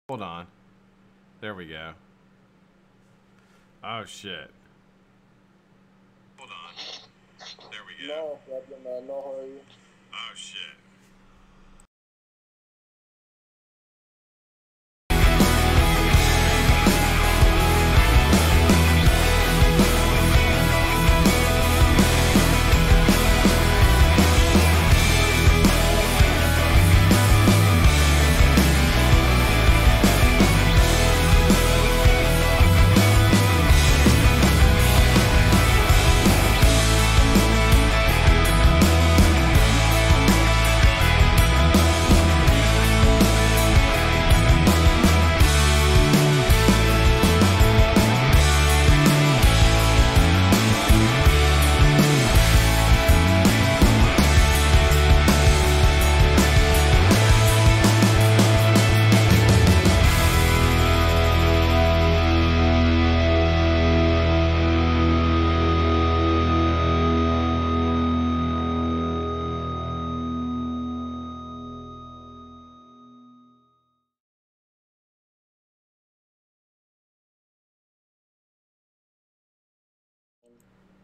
Hold on. There we go. Oh, shit. Hold on. There we go. No problem, man. No hurry. Oh, shit.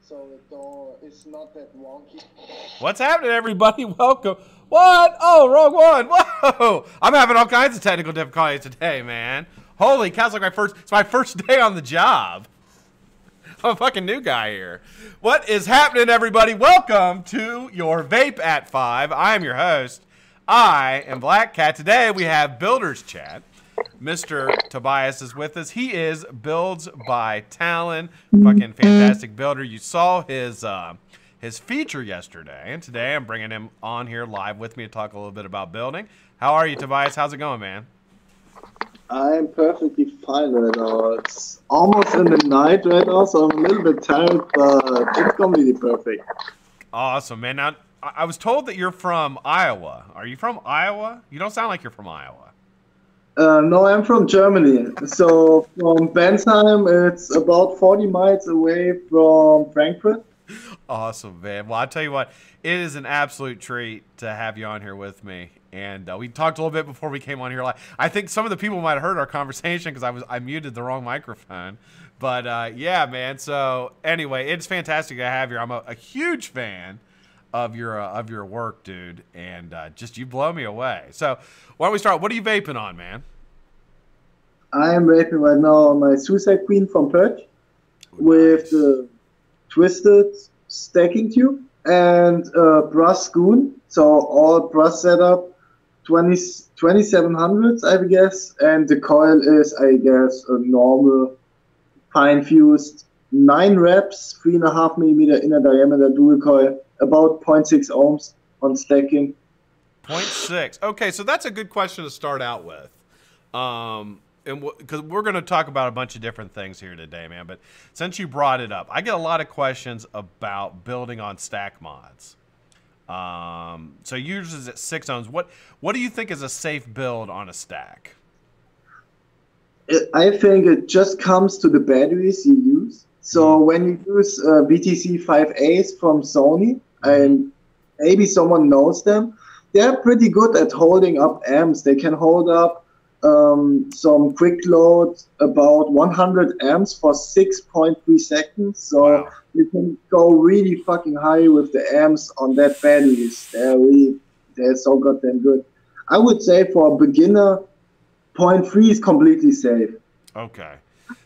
So it's not that wonky. What's happening, everybody? Welcome. What? Oh, wrong one. Whoa! I'm having all kinds of technical difficulties today, man. Holy cow! It's my first day on the job. I'm a fucking new guy here. What is happening, everybody? Welcome to your Vape at 5. I am your host. I am BlackCat. Today we have Builders Chat. Mr. Tobias is with us. He is Builds by Talon, fucking fantastic builder. You saw his feature yesterday, and today I'm bringing him on here live with me to talk a little bit about building. How are you, Tobias? How's it going, man? I'm perfectly fine right now. It's almost in the night right now, so I'm a little bit tired, but it's completely perfect. Awesome, man. Now, I was told that you're from Iowa. Are you from Iowa? You don't sound like you're from Iowa. No, I'm from Germany. So from Bensheim, it's about 40 miles away from Frankfurt. Awesome, man. Well, I'll tell you what, it is an absolute treat to have you on here with me. And we talked a little bit before we came on here. I think some of the people might have heard our conversation because I muted the wrong microphone. But yeah, man. So anyway, it's fantastic to have you. I'm a huge fan of your work, dude, and just you blow me away. So why don't we start? What are you vaping on, man? I am vaping right now on my Suicide Queen from Perch with the twisted stacking tube and brass goon. So all brass setup, 2700s, I guess, and the coil is, I guess, a normal fine fused 9 reps, 3.5 millimeter inner diameter dual coil, about 0.6 ohms on stacking. 0.6. Okay, so that's a good question to start out with. And because we're going to talk about a bunch of different things here today, man. But since you brought it up, I get a lot of questions about building on stack mods. So yours is at 6 ohms. What do you think is a safe build on a stack? I think it just comes to the batteries you use. So when you use VTC 5As from Sony, and maybe someone knows them, they're pretty good at holding up amps. They can hold up some quick load about 100 amps for 6.3 seconds. So wow, you can go really fucking high with the amps on that batteries. They're so goddamn good. I would say for a beginner, 0.3 is completely safe. Okay.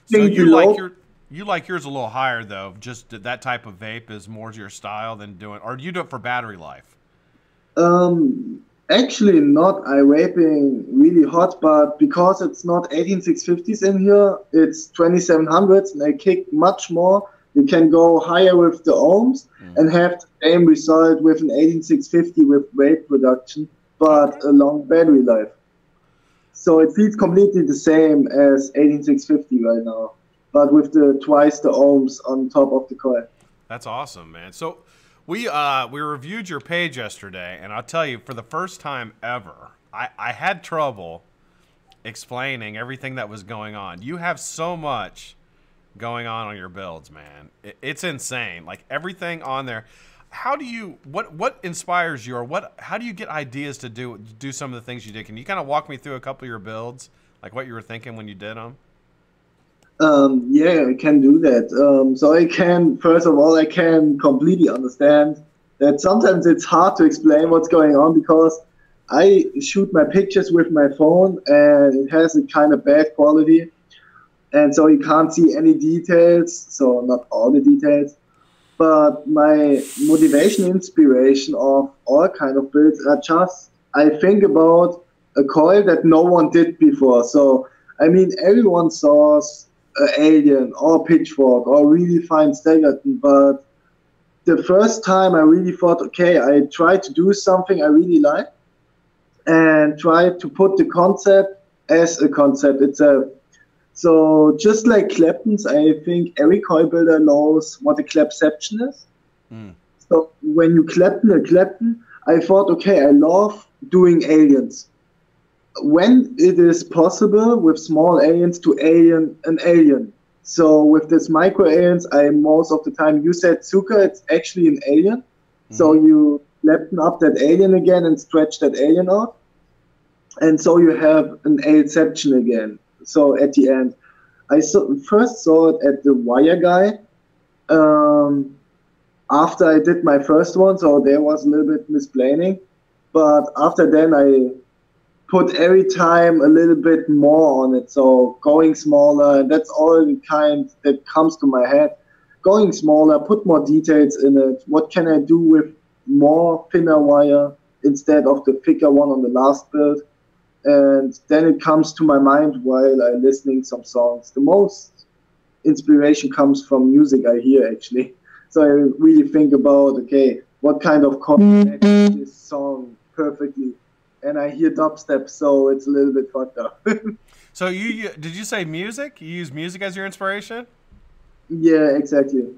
So you like yours a little higher though. Just that type of vape is more your style than doing, or do you do it for battery life? Actually not. I vaping really hot, but because it's not 18650s in here, it's 2700s, and I kick much more You can go higher with the ohms and have the same result with an 18650 with Vape production, but a long battery life. So it feels completely the same as 18650 right now, but with the twice the ohms on top of the coil. That's awesome, man. So we reviewed your page yesterday, and I'll tell you, for the first time ever, I had trouble explaining everything that was going on. You have so much going on your builds, man. It's insane. Like everything on there. How do you what inspires you, or how do you get ideas to do some of the things you did? Can you kind of walk me through a couple of your builds, like what you were thinking when you did them? Yeah, I can do that. So first of all, I can completely understand that sometimes it's hard to explain what's going on because I shoot my pictures with my phone and it has a kind of bad quality. And so you can't see any details, so not all the details. But my motivation, inspiration of all kind of builds are just, I think about a coil that no one did before. So, I mean, everyone saw Alien or Pitchfork or really fine Staggerton, but the first time I really thought, okay, I try to do something I really like and try to put the concept as a concept itself. So just like Clapton's, I think every coil builder knows what a clapception is. So when you Clapton a Clapton, I thought, okay, I love doing aliens. When it is possible with small aliens to alien an alien. So with this micro aliens, I most of the time, you said Zuka, it's actually an alien. So you Clapton up that alien again and stretch that alien out. And so you have an alienception again. So at the end, I first saw it at the Wire Guy after I did my first one, so there was a little bit misplaining. But after then, I put every time a little bit more on it, so going smaller, and that's all the kind that comes to my head. Going smaller, put more details in it. What can I do with more thinner wire instead of the thicker one on the last build? And then it comes to my mind while I'm listening some songs. The most inspiration comes from music I hear, actually. So I really think about, okay, what kind of chord matches this song perfectly? And I hear dubstep, so it's a little bit fucked up. So did you say music? You use music as your inspiration? Yeah, exactly.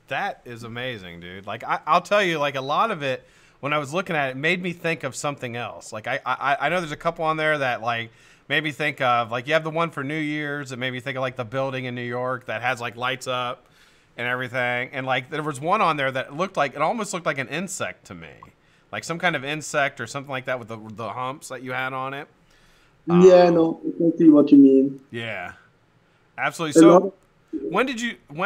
That is amazing, dude. Like I'll tell you, like a lot of it, when I was looking at it, made me think of something else. Like I know there's a couple on there that like made me think of, like you have the one for New Year's that made me think of like the building in New York that has like lights up and everything. And like there was one on there that almost looked like an insect to me, like some kind of insect or something like that with the humps that you had on it. Yeah, no, I can see what you mean. Yeah, absolutely. So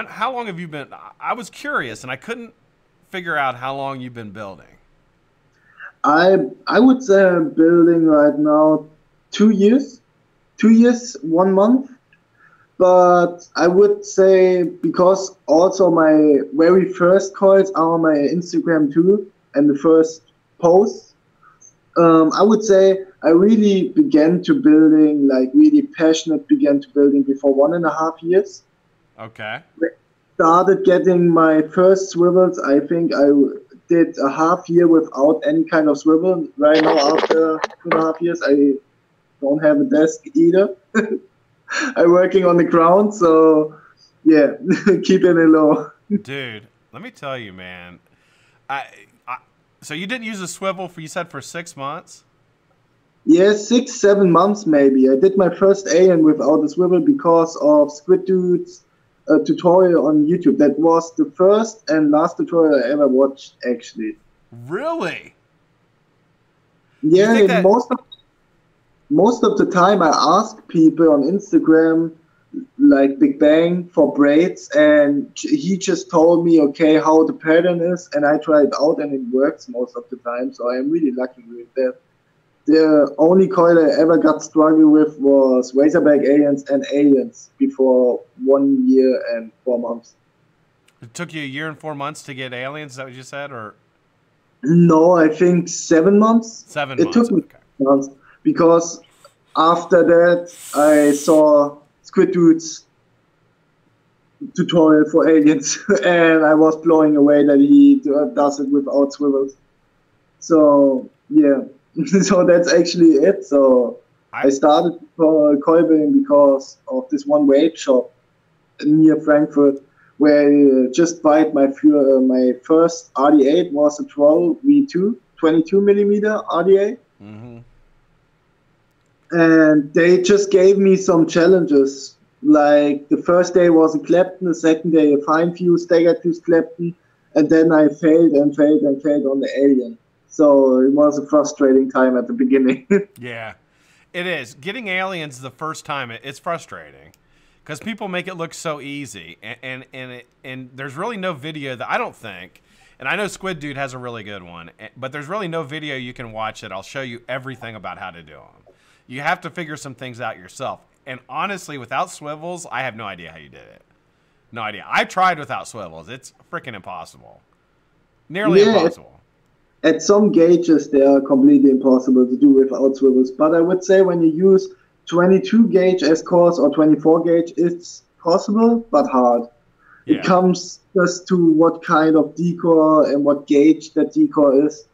how long have you been? I was curious and I couldn't figure out how long you've been building. I would say I'm building right now 2 years, 1 month. But I would say, because also my very first coils are on my Instagram too, and the first posts, I would say I really began to building, like really passionate began to building before 1.5 years. Okay. Started getting my first swivels. I think I did a half year without any kind of swivel. Right now, after 2.5 years, I don't have a desk either. I'm working on the ground, so yeah, keeping it low. Dude, let me tell you, man. So you didn't use a swivel you said for 6 months? Yeah, 6-7 months maybe. I did my first alien without a swivel because of Squid Dude's tutorial on YouTube. That was the first and last tutorial I ever watched, actually. Really? Yeah, and most of the time I ask people on Instagram, like Big Bang, for braids, and he just told me, okay, how the pattern is, and I try it out, and it works most of the time, so I'm really lucky with that. The only coil I ever got struggled with was Razorback Aliens and Aliens before 1 year and 4 months. It took you 1 year and 4 months to get Aliens, is that what you said? Or no, I think 7 months. 7 months. It took me 7 months because after that I saw Squid Dude's tutorial for aliens, and I was blowing away that he does it without swivels. So yeah, so that's actually it. So I started coil building because of this one vape shop near Frankfurt, where I just bought my first RD8 was a 12V2, 22 millimeter RDA. Mm-hmm. And they just gave me some challenges. Like the first day was a Clapton, the second day a fine fuse, staggered fuse Clapton, and then I failed and failed and failed on the Alien. So it was a frustrating time at the beginning. Yeah, it is. Getting aliens the first time, it's frustrating because people make it look so easy, and there's really no video that I don't think. And I know Squid Dude has a really good one, but there's really no video you can watch that I'll show you everything about how to do them. You have to figure some things out yourself. And honestly, without swivels, I have no idea how you did it. No idea. I tried without swivels. It's freaking impossible. Nearly impossible. At some gauges, they are completely impossible to do without swivels. But I would say when you use 22 gauge as cores or 24 gauge, it's possible, but hard. Yeah. It comes just to what kind of decore and what gauge that decore is.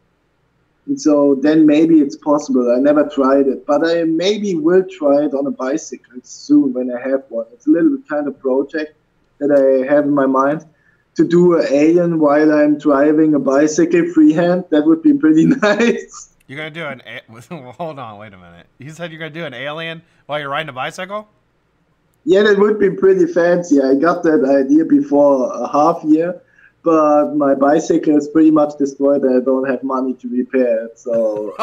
And so then maybe it's possible. I never tried it, but I maybe will try it on a bicycle soon when I have one. It's a little bit kind of project that I have in my mind to do an alien while I'm driving a bicycle freehand. That would be pretty nice. You're going to do an... Hold on, wait a minute. You said you're going to do an alien while you're riding a bicycle? Yeah, that would be pretty fancy. I got that idea before a half year. But my bicycle is pretty much destroyed and I don't have money to repair it. So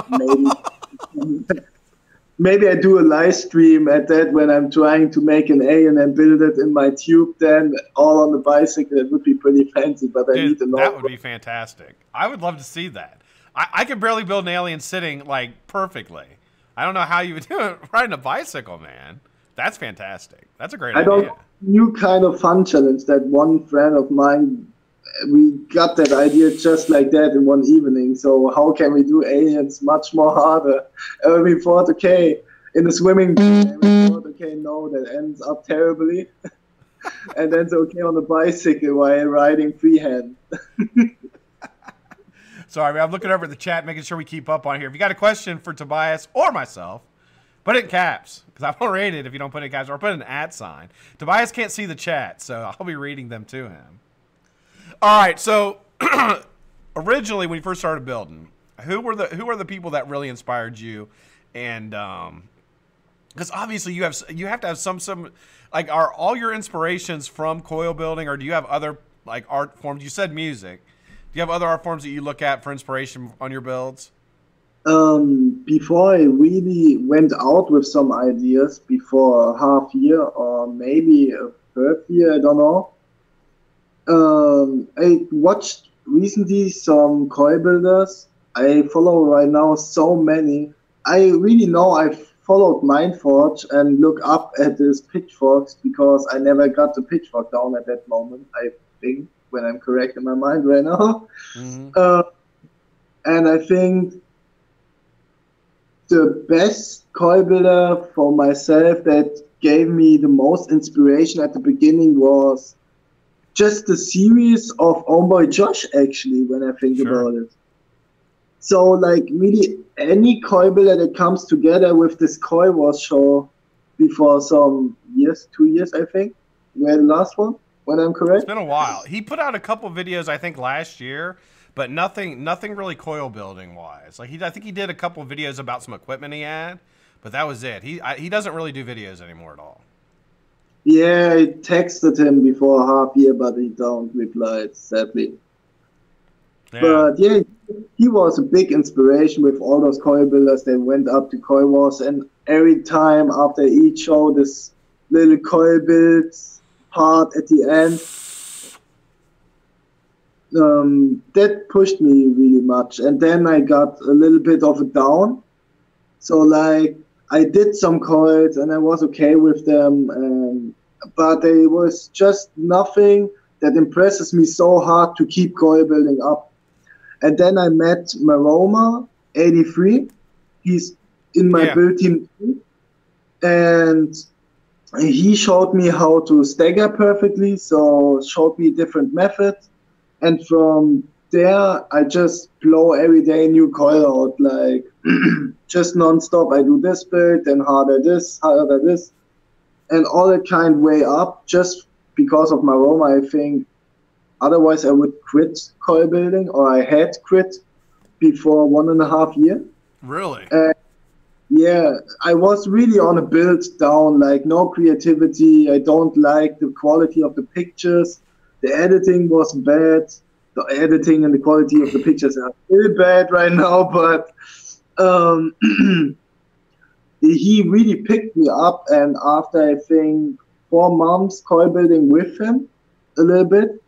maybe I do a live stream at that when I'm trying to make an alien and build it in my tube then all on the bicycle. It would be pretty fancy, but I need to know. That would be fantastic. I would love to see that. I can barely build an alien sitting like perfectly. I don't know how you would do it riding a bicycle, man. That's fantastic. That's a great idea. New kind of fun challenge that one friend of mine, we got that idea just like that in one evening. So how can we do aliens much more harder? And we thought, okay, in the swimming pool, and we thought, okay, no, that ends up terribly. And then it's okay on the bicycle while riding freehand. Sorry, I'm looking over at the chat, making sure we keep up on here. If you got a question for Tobias or myself, put it in caps, because I won't read it if you don't put it in caps, or put an @sign. Tobias can't see the chat, so I'll be reading them to him. All right, so originally when you first started building, who were the people that really inspired you? And because obviously you have to have some like, are all your inspirations from coil building, or do you have other like art forms? You said music. Do you have other art forms that you look at for inspiration on your builds? Before I really went out with some ideas, before a half year or maybe a third year, I don't know. I watched recently some coil builders. I follow right now so many. I really know I followed Mindforge and look up at these pitchforks because I never got the pitchfork down at that moment, I think, when I'm correct in my mind right now. Mm-hmm. And I think the best coil builder for myself that gave me the most inspiration at the beginning was just the series of Homeboy Josh, actually, when I think about it. So, like, really, any coil builder that comes together with this Coil Wars show before some years, 2 years, I think, were the last one, when I'm correct. It's been a while. He put out a couple videos, I think, last year, but nothing really coil building wise. Like, I think he did a couple videos about some equipment he had, but that was it. He doesn't really do videos anymore at all. Yeah, I texted him before a half year, but he don't reply, sadly. Yeah. But yeah, he was a big inspiration with all those coil builders that went up to Coil Wars, and every time after each show, this little coil builds part at the end. That pushed me really much. And then I got a little bit of a down. So like, I did some coils and I was okay with them, but there was just nothing that impresses me so hard to keep coil building up. And then I met Maroma, 83. He's in my build team too. And he showed me how to stagger perfectly, so showed me different methods, and from there I just blow every day new coil out, like just non-stop. I do this build, then harder this, and all that kind way up just because of my aroma. I think otherwise I would quit coil building, or I had quit before 1.5 years. Really? Yeah, I was really on a build down, like no creativity. I don't like the quality of the pictures. The editing was bad. The editing and the quality of the pictures are still bad right now, but um, he really picked me up. And after I think 4 months coil building with him a little bit,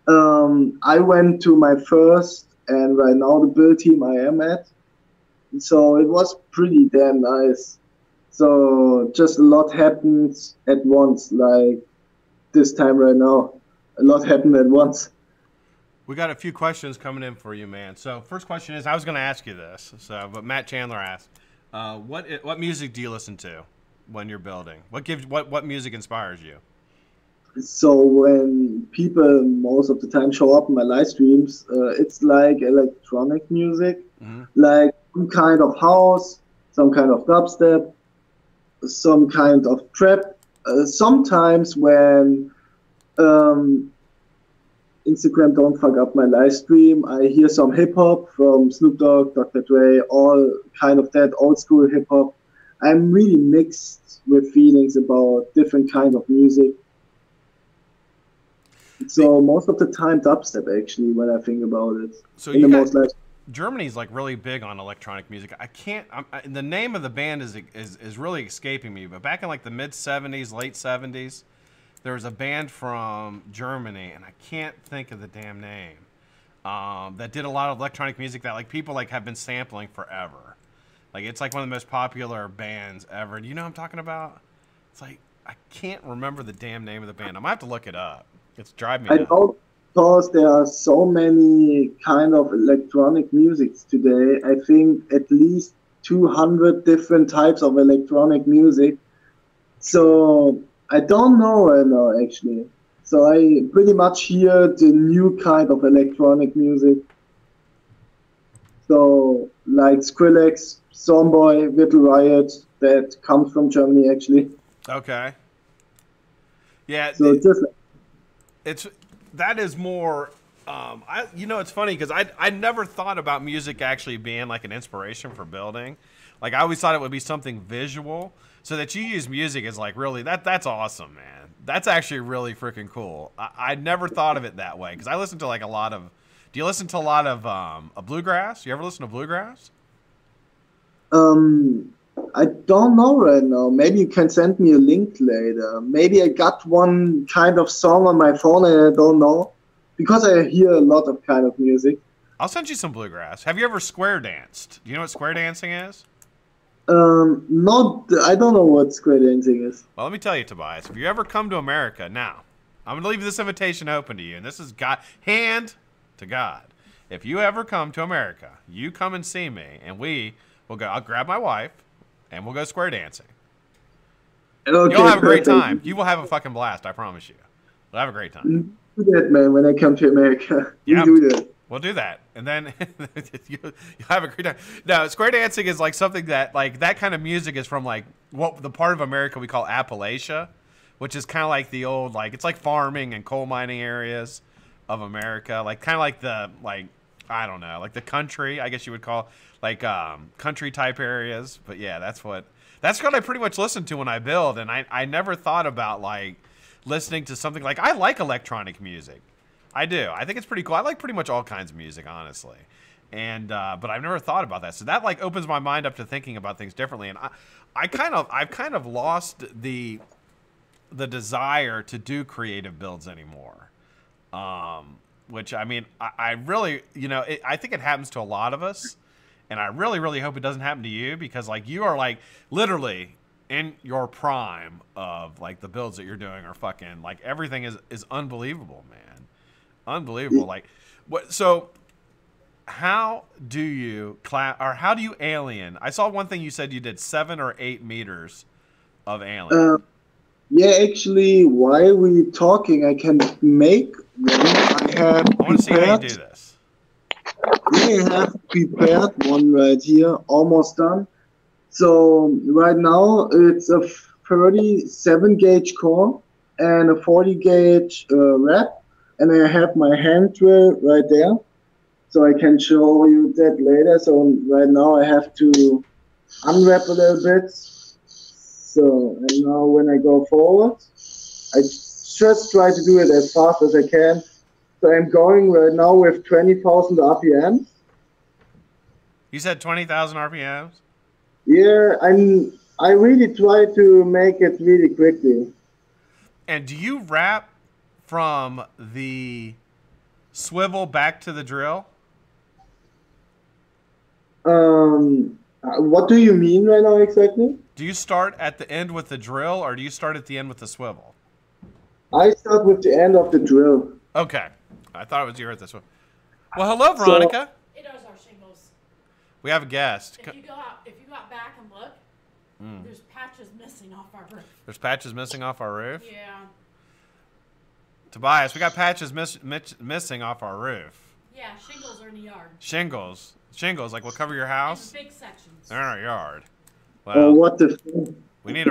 I went to my first and right now the build team I am at. So it was pretty damn nice. So just a lot happened at once, like this time right now. A lot happened at once. We got a few questions coming in for you, man. So first question is, I was going to ask you this, but Matt Chandler asked, what music do you listen to when you're building? What music inspires you? So when people most of the time show up in my live streams, it's like electronic music, like some kind of house, some kind of dubstep, some kind of trap. Sometimes when Instagram don't fuck up my live stream, I hear some hip hop from Snoop Dogg, Dr. Dre, all kind of that old school hip hop. I'm really mixed with feelings about different kind of music. So most of the time dubstep actually when I think about it. So Germany's like really big on electronic music. The name of the band is really escaping me, but back in like the mid 70s, late 70s, there was a band from Germany, and I can't think of the damn name, that did a lot of electronic music that like people like have been sampling forever. Like it's like one of the most popular bands ever. Do you know what I'm talking about? It's like I can't remember the damn name of the band. I might have to look it up. It's driving me nuts. I don't, because there are so many kind of electronic musics today. I think at least 200 different types of electronic music. So I don't know right now actually. So I pretty much hear the new kind of electronic music. So like Skrillex, Stormboy, Little Riot, that comes from Germany actually. Okay. Yeah. So that is more. It's funny because I never thought about music actually being like an inspiration for building. Like I always thought it would be something visual. So that you use music is like really that's awesome, man. That's actually really freaking cool. I never thought of it that way because I listen to like a lot of. Do you listen to a lot of bluegrass? You ever listen to bluegrass? I don't know right now. Maybe you can send me a link later. Maybe I got one kind of song on my phone and I don't know. Because I hear a lot of kind of music. I'll send you some bluegrass. Have you ever square danced? Do you know what square dancing is? I don't know what square dancing is. Well, let me tell you, Tobias. If you ever come to America, now, I'm going to leave this invitation open to you. And this is hand to God. If you ever come to America, you come and see me. And we'll go. I'll grab my wife. And we'll go square dancing. Okay, you'll have a great time. You will have a fucking blast, I promise you. We'll have a great time. Do that, man, when I come to America. Yeah, we do that. We'll do that. And then you'll have a great time. No, square dancing is like something that, like, that kind of music is from, like, the part of America we call Appalachia, which is kind of like the old, like, it's like farming and coal mining areas of America. Like, kind of like the, like, I don't know, like the country, I guess you would call, like country type areas. But yeah, that's what I pretty much listen to when I build. And I never thought about like listening to something like, I like electronic music. I do. I think it's pretty cool. I like pretty much all kinds of music, honestly. And but I've never thought about that. So that like opens my mind up to thinking about things differently. And I've kind of lost the desire to do creative builds anymore. Which, I mean, I really, I think it happens to a lot of us. And I really, really hope it doesn't happen to you because, like, you are, like, literally in your prime of, like, the builds that you're doing are fucking, like, everything is unbelievable, man. Unbelievable. Like, so how do you alien? I saw one thing you said you did 7 or 8 meters of alien. Yeah, actually, while we talking, I can make one. I want to see how you do this. I have prepared one right here, almost done. So right now it's a 37 gauge core and a 40 gauge wrap, and I have my hand drill right there, so I can show you that later. So right now I have to unwrap a little bit. So and now when I go forward, I just try to do it as fast as I can. So I'm going right now with 20,000 RPM. You said 20,000 RPMs? Yeah, I really try to make it really quickly. And do you wrap from the swivel back to the drill? What do you mean right now exactly? Do you start at the end with the drill, or do you start at the end with the swivel? I start with the end of the drill. Okay. I thought it was you at this one. Well, hello, Veronica. It is our shingles. We have a guest. If you go out back and look, there's patches missing off our roof. There's patches missing off our roof? Yeah. Tobias, we got patches missing off our roof. Yeah, shingles are in the yard. Shingles. Shingles, like what cover your house? And big sections. They're in our yard. Oh, Well, what the? we need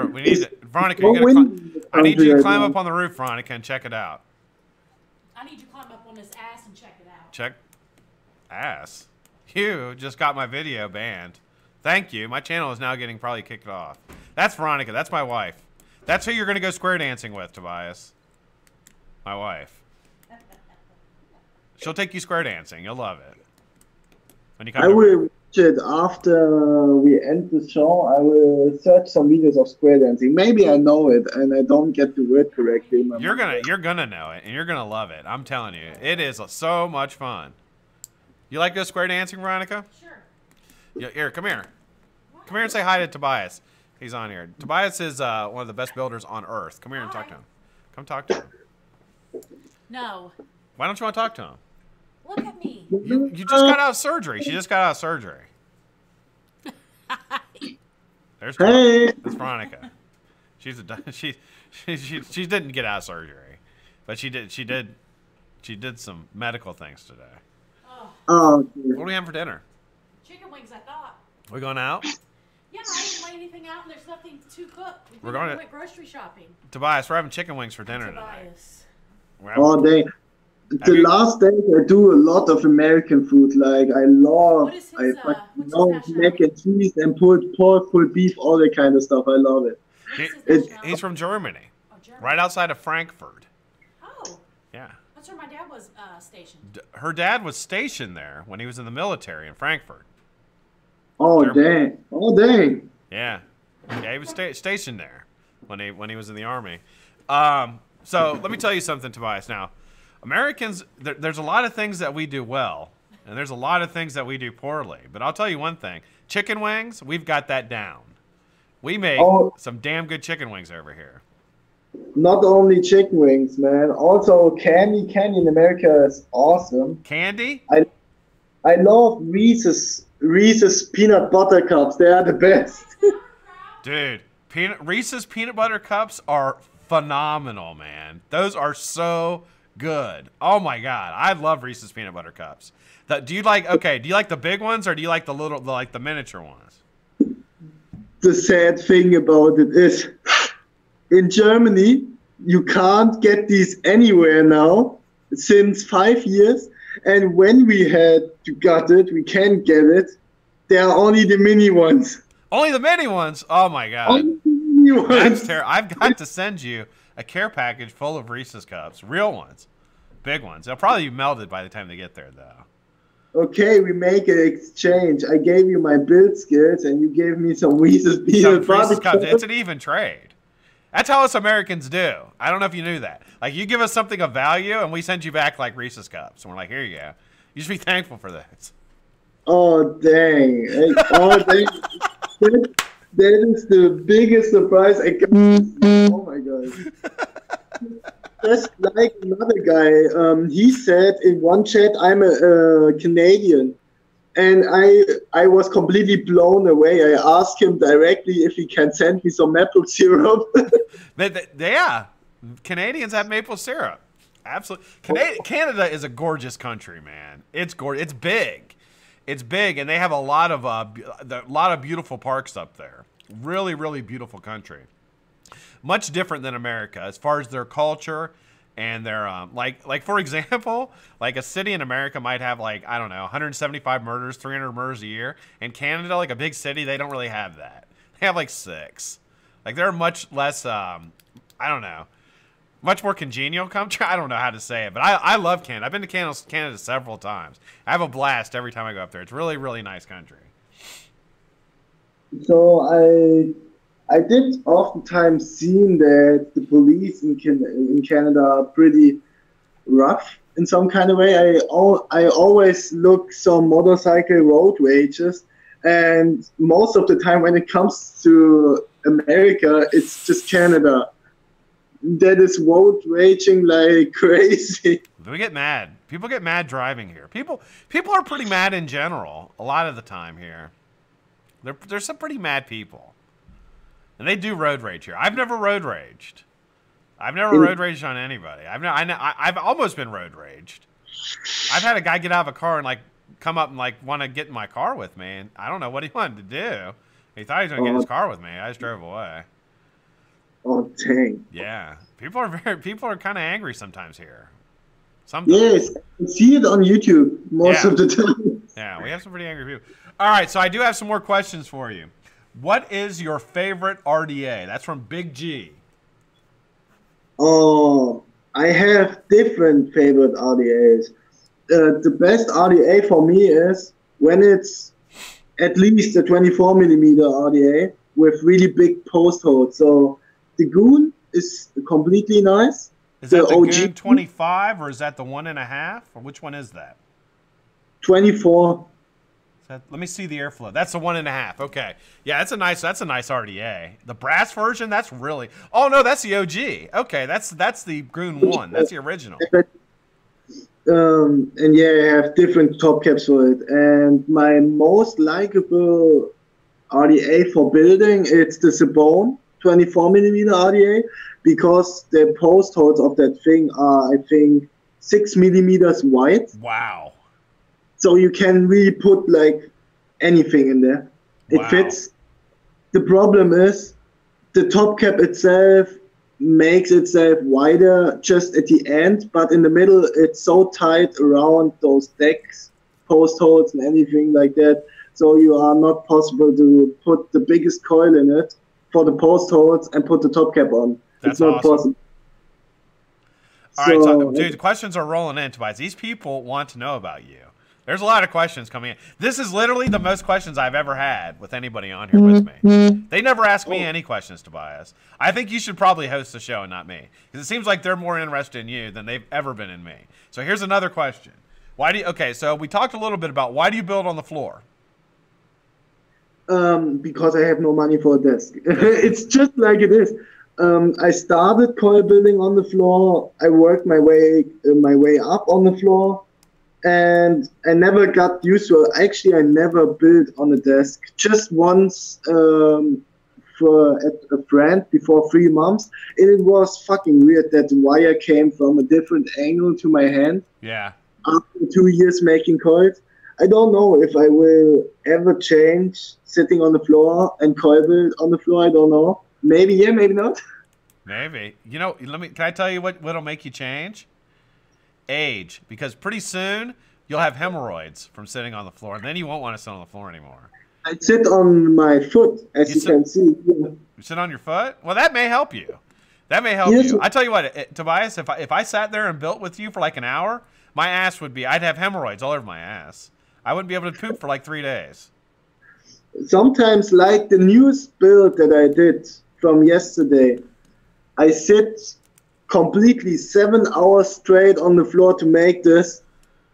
Veronica, you're gonna I need you to climb up on the roof, Veronica, and check it out. I need you to climb up on this ass and check it out. Check ass. You just got my video banned. Thank you. My channel is now getting probably kicked off. That's Veronica. That's my wife. That's who you're going to go square dancing with, Tobias. My wife. She'll take you square dancing. You'll love it. When you come I will watch it after we end the show. I will search some videos of square dancing. Maybe I know it and I don't get the word correctly. You're gonna know it and you're gonna love it. I'm telling you, it is so much fun. You like go square dancing, Veronica? Sure. Yeah, here, come here. Come here and say hi to Tobias. He's on here. Tobias is one of the best builders on earth. Come here and talk to him. Come talk to him. No. Why don't you want to talk to him? Look at me. You just got out of surgery. She just got out of surgery. There's Veronica. She's she didn't get out of surgery, but she did some medical things today. Oh, What do we have for dinner? Chicken wings, I thought. We going out? Yeah, I didn't lay anything out and there's nothing to cook. We're going to went grocery shopping. Tobias, we're having chicken wings for dinner tonight. Tobias. all day. The last days I do a lot of American food. Like I love, What is his, love mac and cheese and pulled pork, pulled beef, all that kind of stuff. I love it. He's from Germany, Oh, Germany. right outside of Frankfurt. Oh, Yeah. that's where my dad was stationed. Her dad was stationed there when he was in the military in Frankfurt. Oh dang! Oh dang! Yeah, he was stationed there when he was in the army. So let me tell you something, Tobias. Now, Americans, there's a lot of things that we do well, and there's a lot of things that we do poorly. But I'll tell you one thing: chicken wings, we've got that down. We make some damn good chicken wings over here. Not only chicken wings, man. Also candy. Candy in America is awesome. Candy? I love Reese's peanut butter cups. They are the best. Dude, Reese's peanut butter cups are phenomenal, man. Those are so good. Oh my god, I love Reese's peanut butter cups. Do you like the big ones or do you like the miniature ones? The sad thing about it is, in Germany, you can't get these anywhere now since 5 years. And when we had to get it, we can get it. There are only the mini ones. Only the mini ones? Oh my god. Only the mini ones. That's terrible. I've got to send you a care package full of Reese's cups. Real ones. Big ones. They'll probably be melted by the time they get there, though. Okay, we make an exchange. I gave you my build skills, and you gave me some Reese's peanut butter cups. It's an even trade. That's how us Americans do. I don't know if you knew that. Like, you give us something of value, and we send you back, like, Reese's cups. And we're like, here you go. You should be thankful for this. Oh, dang. Oh, dang. That is the biggest surprise I got. Oh, my God. Just like another guy, he said in one chat, I'm a Canadian. And I was completely blown away. I asked him directly if he can send me some maple syrup. Yeah, Canadians have maple syrup. Absolutely. Canada is a gorgeous country, man. It's gorgeous. It's big. It's big, and they have a lot of beautiful parks up there. Really, really beautiful country. Much different than America as far as their culture and their like for example, like a city in America might have like, I don't know, 175 murders, 300 murders a year. In Canada, like a big city, they don't really have that. They have like 6. Like they're much less I don't know, much more congenial country. I don't know how to say it, but I love Canada. I've been to Canada several times. I have a blast every time I go up there. It's really, really nice country. So I did oftentimes seen that the police in Canada are pretty rough in some kind of way. I always look some motorcycle road rages, and most of the time when it comes to America, it's just Canada that is road raging like crazy. We get mad. People get mad driving here. People are pretty mad in general a lot of the time here. There's some pretty mad people. And they do road rage here. I've never road raged. I've never road raged on anybody. I've almost been road raged. I've had a guy get out of a car and like come up and like want to get in my car with me, and I don't know what he wanted to do. He thought he was going to get in his car with me. I just drove away. Oh dang! Yeah, people are kind of angry sometimes here. Sometimes. Yes, I see it on YouTube most of the time. Yeah, we have some pretty angry people. All right, so I do have some more questions for you. What is your favorite RDA? That's from Big G. Oh, I have different favorite RDAs. The best RDA for me is when it's at least a 24mm RDA with really big post holes. So the Goon is completely nice. Is that the Goon 25 or is that the 1.5? Or which one is that? 24. Let me see the airflow. That's the 1.5. Okay, yeah, that's a nice RDA. The brass version, that's really. Oh no, that's the OG. Okay, that's the Goon 1. That's the original. And yeah, I have different top caps for it. And my most likable RDA for building, it's the Sabone 24mm RDA, because the post holes of that thing are, I think, 6mm wide. Wow. So you can really put like anything in there. It fits. The problem is the top cap itself makes itself wider just at the end, but in the middle it's so tight around those decks, post holes and anything like that. So you are not possible to put the biggest coil in it for the post holes and put the top cap on. That's it's not awesome. possible. All right, so, dude, the questions are rolling in, Tobias. These people want to know about you. There's a lot of questions coming in. This is literally the most questions I've ever had with anybody on here with me. They never ask me any questions, Tobias. I think you should probably host the show and not me, because it seems like they're more interested in you than they've ever been in me. So here's another question. Okay, so we talked a little bit about why do you build on the floor? Because I have no money for a desk. It's just like it is. I started coil building on the floor. I worked my way up on the floor. And I never got used to it. Actually, I never built on a desk. Just once for a friend before 3 months. And it was fucking weird that the wire came from a different angle to my hand. Yeah. After 2 years making coils. I don't know if I will ever change sitting on the floor and coil build on the floor. I don't know. Maybe yeah, maybe not. Maybe. You know, can I tell you what'll make you change? Age, because pretty soon you'll have hemorrhoids from sitting on the floor, and then you won't want to sit on the floor anymore. I sit on my foot, as you can see. You sit on your foot? Well, that may help you. That may help you. I tell you what, Tobias, if I sat there and built with you for like an hour, my ass I'd have hemorrhoids all over my ass. I wouldn't be able to poop for like 3 days. Sometimes, like the newest build that I did from yesterday, I sit completely 7 hours straight on the floor to make this,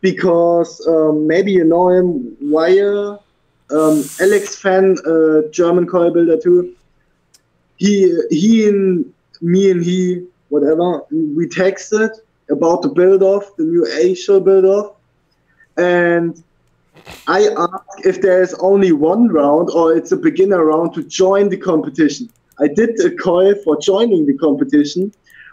because maybe you know him, Wire, Alex Fan, German coil builder too. He and me whatever, we texted about the build off, the new Asian build off, and I ask if there's only one round or it's a beginner round to join the competition. I did a coil for joining the competition,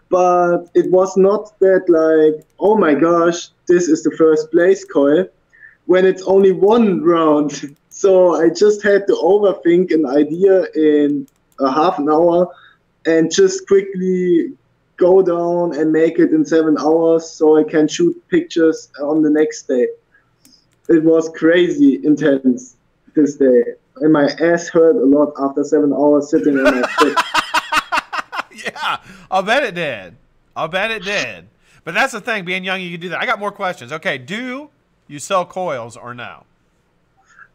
but it was not that like, oh my gosh, this is the first place coil, when it's only one round. So I just had to overthink an idea in a half an hour and just quickly go down and make it in 7 hours so I can shoot pictures on the next day. It was crazy intense this day. And my ass hurt a lot after 7 hours sitting on my stick. Yeah, I'll bet it did. I'll bet it did. But that's the thing, being young, you can do that. I got more questions. Okay, do you sell coils or no?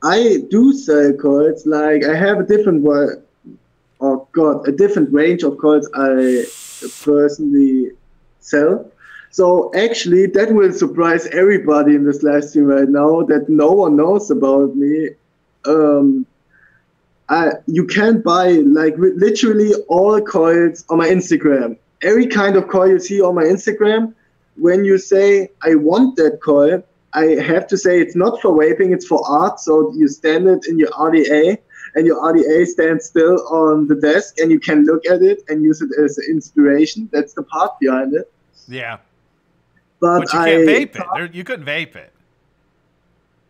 I do sell coils. Like I have a different a different range of coils I personally sell. So actually, that will surprise everybody in this live stream right now that no one knows about me. You can buy like literally all coils on my Instagram. Every kind of coil you see on my Instagram, when you say, I want that coil, I have to say it's not for vaping, it's for art. So you stand it in your RDA, and your RDA stands still on the desk, and you can look at it and use it as inspiration. That's the part behind it. Yeah. But you can't vape it. You couldn't vape it.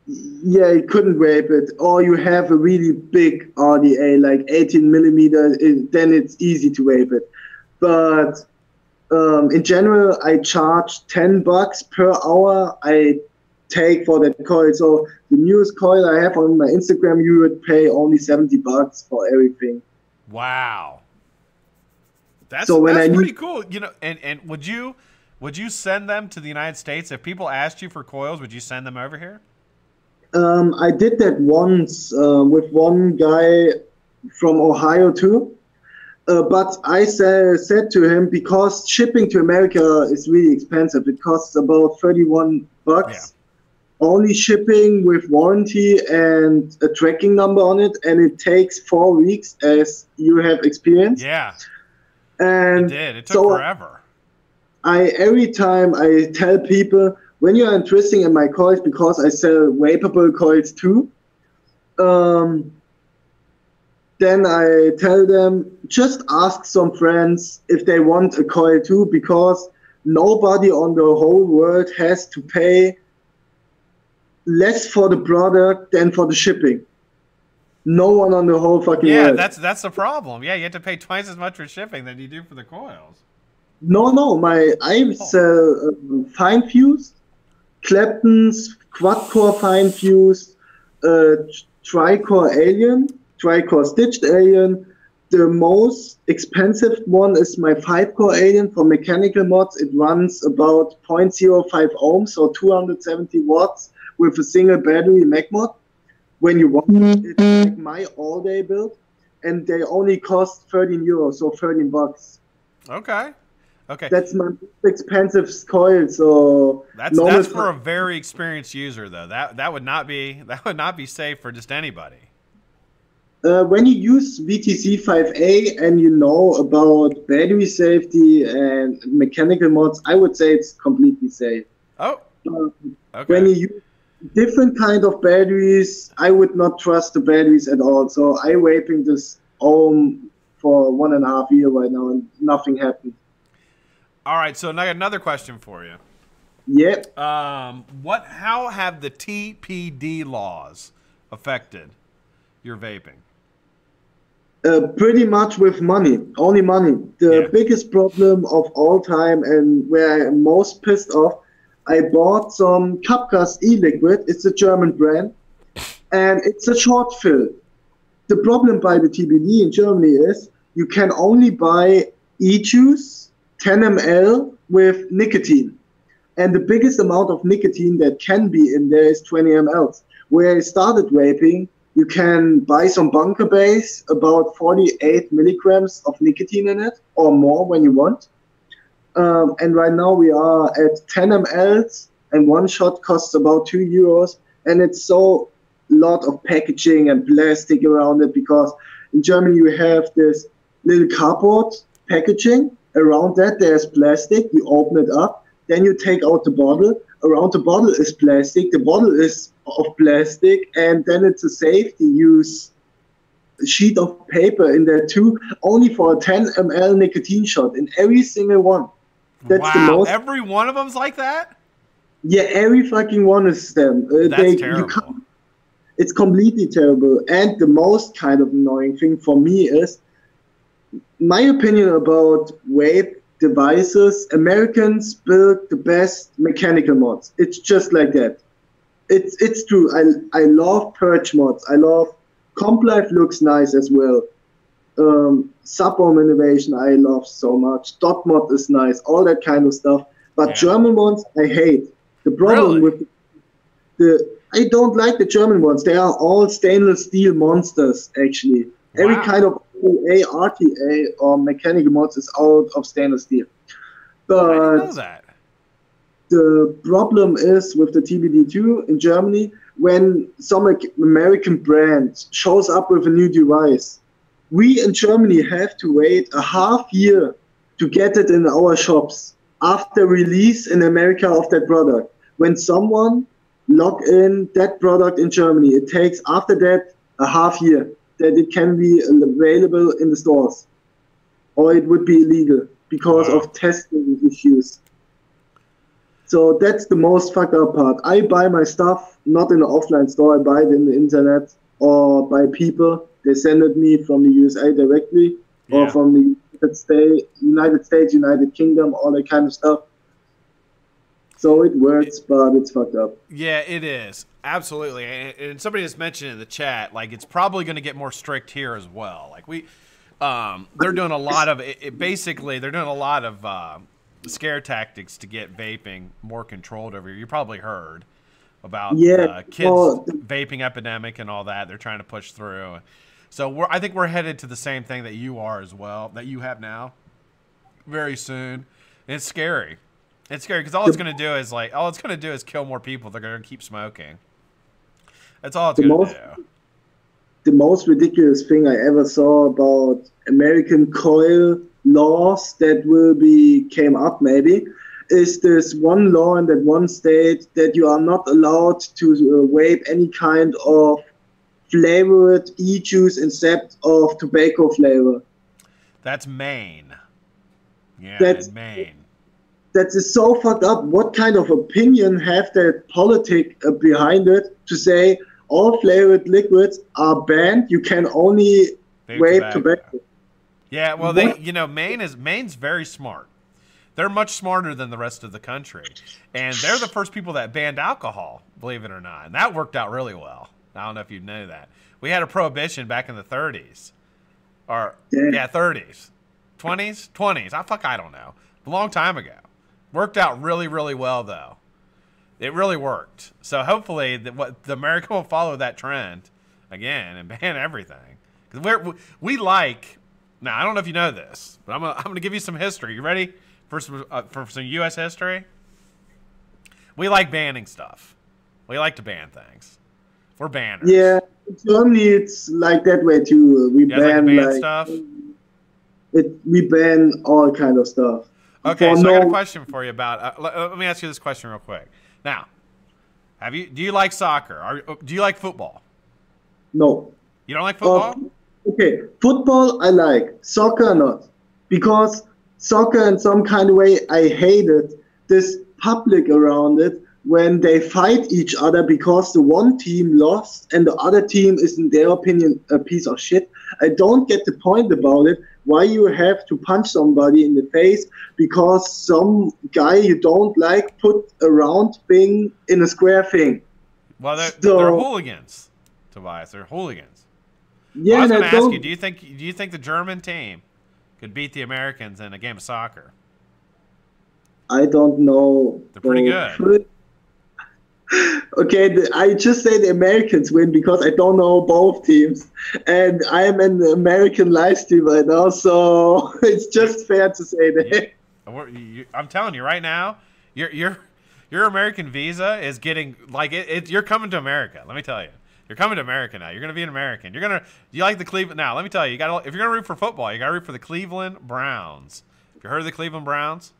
Yeah, you couldn't vape it. Or you have a really big RDA, like 18 millimeter, then it's easy to vape it. But in general, I charge $10 per hour I take for that coil. So the newest coil I have on my Instagram, you would pay only $70 for everything. Wow. That's pretty cool. You know, and would you send them to the United States? If people asked you for coils, would you send them over here? I did that once with one guy from Ohio too. But I said to him, because shipping to America is really expensive. It costs about $31. Yeah. Only shipping with warranty and a tracking number on it, and it takes 4 weeks, as you have experienced. Yeah. And it did. It took forever. Every time I tell people, when you are interested in my coils, because I sell vapable coils too, then I tell them, just ask some friends if they want a coil too, because nobody on the whole world has to pay less for the product than for the shipping. No one on the whole fucking world. Yeah, that's the problem. Yeah, you have to pay twice as much for shipping than you do for the coils. No, I sell fine fused, Claptons, quad core fine fused, tri-core alien, tri-core stitched alien. The most expensive one is my 5-core alien for mechanical mods. It runs about 0.05 ohms, so 270 watts with a single battery mech mod. When you want it, it's like my all-day build, and they only cost 13 euros, so $13. Okay. Okay. That's my most expensive coil. So that's for a very experienced user, though. That would not be safe for just anybody. When you use VTC 5A and you know about battery safety and mechanical mods, I would say it's completely safe. Oh. Okay. When you use different kind of batteries, I would not trust the batteries at all. So I'm vaping this ohm for 1.5 years right now, and nothing happened. All right, so now I got another question for you. Yep. How have the TPD laws affected your vaping? Pretty much with money, only money. The biggest problem of all time, and where I'm most pissed off, I bought some Cupcast ELiquid. It's a German brand, and it's a short fill. The problem by the TPD in Germany is you can only buy e-juice 10 ml with nicotine. And the biggest amount of nicotine that can be in there is 20 ml. Where I started vaping, you can buy some bunker base, about 48 milligrams of nicotine in it, or more when you want. And right now we are at 10 ml, and one shot costs about 2 euros. And it's so lot of packaging and plastic around it, because in Germany you have this little cardboard packaging. Around that there's plastic. You open it up, then you take out the bottle. around the bottle is plastic. The bottle is of plastic, and then it's a safety use sheet of paper in there too, only for a 10 ml nicotine shot in every single one. That's the most. Every one of them's like that? Yeah, every fucking one is them. That's terrible. It's completely terrible. And the most kind of annoying thing for me is, my opinion about vape devices, Americans build the best mechanical mods. It's just like that. It's true. I love purge mods. I love Comp Life looks nice as well. Suborm innovation I love so much. Dot mod is nice. All that kind of stuff. But German ones I hate. The problem with I don't like the German ones. They are all stainless steel monsters, actually. Wow. Every kind of OA, RTA, or mechanical mods is out of stainless steel. But I didn't know that. The problem is with the TBD2 in Germany, when some American brand shows up with a new device, we in Germany have to wait a half year to get it in our shops after release in America of that product. When someone log in that product in Germany, it takes after that a half year that it can be available in the stores, or it would be illegal because of testing issues. So that's the most fucked up part. I buy my stuff not in an offline store, I buy it in the internet or by people. They send it me from the USA directly or from the United States, United Kingdom, all that kind of stuff. So it works, but it's fucked up. Yeah, it is. Absolutely. And somebody just mentioned in the chat, like, it's probably going to get more strict here as well. Like, they're doing a lot of, basically, they're doing a lot of scare tactics to get vaping more controlled over here. You probably heard about kids vaping epidemic and all that. They're trying to push through. So I think we're headed to the same thing that you are as well, that you have now, very soon. And it's scary. It's scary because all it's going to do is kill more people. They're going to keep smoking. That's all it's going to do. The most ridiculous thing I ever saw about American coil laws that came up maybe is this one law in that one state that you are not allowed to vape any kind of flavored e-juice instead of tobacco flavor. That's Maine. Yeah, that's Maine. That is so fucked up. What kind of opinion have that politic behind it to say all flavored liquids are banned? You can only vape tobacco. Yeah, well, Maine's very smart. They're much smarter than the rest of the country, and they're the first people that banned alcohol, believe it or not, and that worked out really well. I don't know if you know that. We had a prohibition back in the 30s, or 30s, 20s. I don't know. A long time ago. Worked out really, really well, though. It really worked. So hopefully, the America will follow that trend again and ban everything. Because we like. Now I don't know if you know this, but I'm gonna give you some history. You ready for some U.S. history? We like banning stuff. We like to ban things. We're banners. Yeah, in Germany it's like that way too. We ban stuff. We ban all kind of stuff. Okay, so I got a question for you about. Let me ask you this question real quick. Now, do you like soccer? Do you like football? No. You don't like football? Okay, football I like, soccer not, because soccer in some kind of way I hated this public around it when they fight each other because the one team lost and the other team is in their opinion a piece of shit. I don't get the point about it. Why you have to punch somebody in the face because some guy you don't like put a round thing in a square thing? Well, they're hooligans, Tobias. They're hooligans. Yeah, well, I was going to ask you, do you think the German team could beat the Americans in a game of soccer? I don't know. They're pretty good. Okay, I just say the Americans win because I don't know both teams, and I am in the American live stream right now, so it's just fair to say that. I'm telling you right now, your American visa is getting like you're coming to America. Let me tell you, you're coming to America now. You're gonna be an American. You like the Cleveland now? Let me tell you, if you're gonna root for football, you gotta root for the Cleveland Browns. Have you heard of the Cleveland Browns?